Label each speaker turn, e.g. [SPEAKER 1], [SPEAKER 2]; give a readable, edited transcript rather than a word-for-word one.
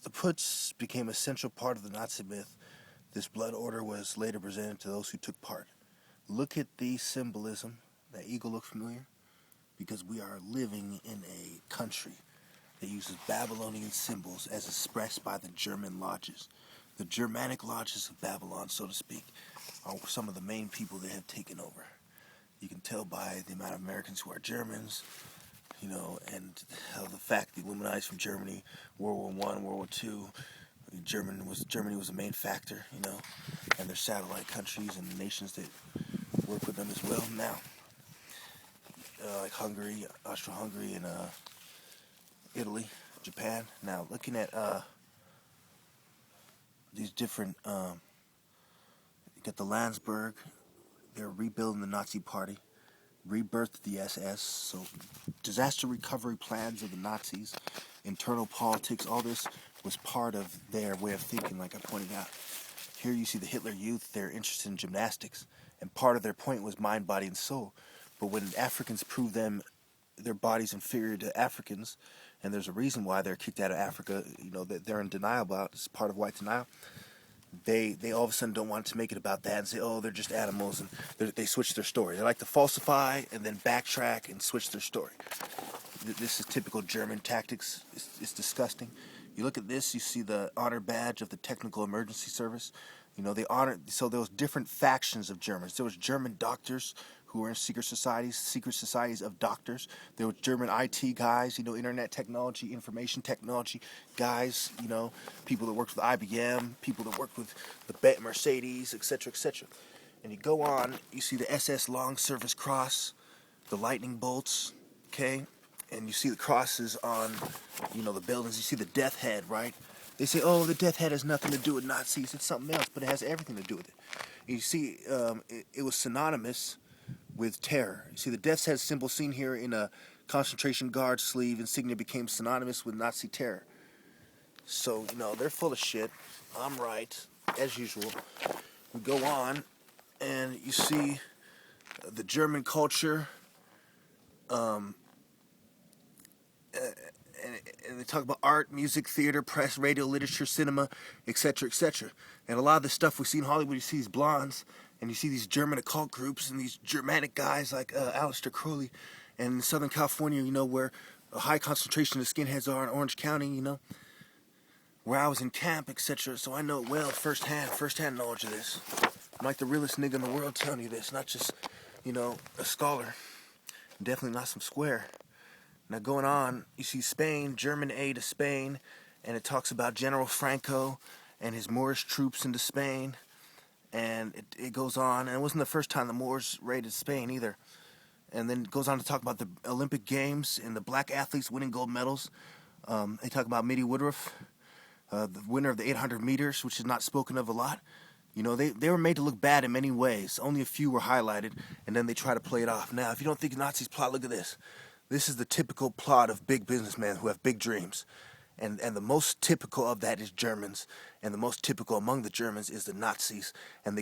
[SPEAKER 1] The Putsch became a central part of the Nazi myth. This blood order was later presented to those who took part. Look at the symbolism. That eagle look familiar? Because we are living in a country that uses Babylonian symbols as expressed by the German lodges. The Germanic lodges of Babylon, so to speak, are some of the main people that have taken over. You can tell by the amount of Americans who are Germans, and how the fact the illuminati from Germany, World War I, World War II, Germany was a main factor, and their satellite countries and nations that work with them as well now, like Hungary, Austro-Hungary, and Italy, Japan. Now, looking at these different, you got the Landsberg, they're rebuilding the Nazi Party, rebirth of the SS, so disaster recovery plans of the Nazis, internal politics, all this was part of their way of thinking, like I pointed out. Here you see the Hitler Youth, they're interested in gymnastics, and part of their point was mind, body, and soul. But when Africans prove their bodies inferior to Africans, and there's a reason why they're kicked out of Africa, that they're in denial about, it's part of white denial, they all of a sudden don't want to make it about that and say, oh, they're just animals, and they switch their story. They like to falsify and then backtrack and switch their story. This is typical German tactics. It's disgusting. You look at this, you see the honor badge of the Technical Emergency Service. They honor, so there was different factions of Germans. There was German doctors who were in secret societies of doctors. There were German IT guys, internet technology, information technology guys, people that worked with IBM, people that worked with the Mercedes, etc., etc. And you go on, you see the SS Long Service Cross, the lightning bolts, okay? And you see the crosses on, the buildings. You see the death head, right? They say, oh, the death head has nothing to do with Nazis. It's something else, but it has everything to do with it. And you see, it was synonymous with terror. You see, the death's head symbol seen here in a concentration guard sleeve insignia became synonymous with Nazi terror. So, they're full of shit. I'm right, as usual. We go on, and you see the German culture, and they talk about art, music, theater, press, radio, literature, cinema, etc., etc. And a lot of the stuff we see in Hollywood, you see these blondes, and you see these German occult groups, and these Germanic guys like Aleister Crowley, and in Southern California, where a high concentration of skinheads are in Orange County, where I was in camp, etc. So I know it well, first-hand knowledge of this. I'm like the realest nigga in the world telling you this, not just, a scholar. Definitely not some square. Now going on, you see Spain, German aid to Spain, and it talks about General Franco and his Moorish troops into Spain, and it goes on, and it wasn't the first time the Moors raided Spain either. And then it goes on to talk about the Olympic Games and the black athletes winning gold medals. They talk about Mitty Woodruff, the winner of the 800 meters, which is not spoken of a lot. They were made to look bad in many ways. Only a few were highlighted, and then they try to play it off. Now, if you don't think Nazis plot, look at this. This is the typical plot of big businessmen who have big dreams. And the most typical of that is Germans. And the most typical among the Germans is the Nazis. And they got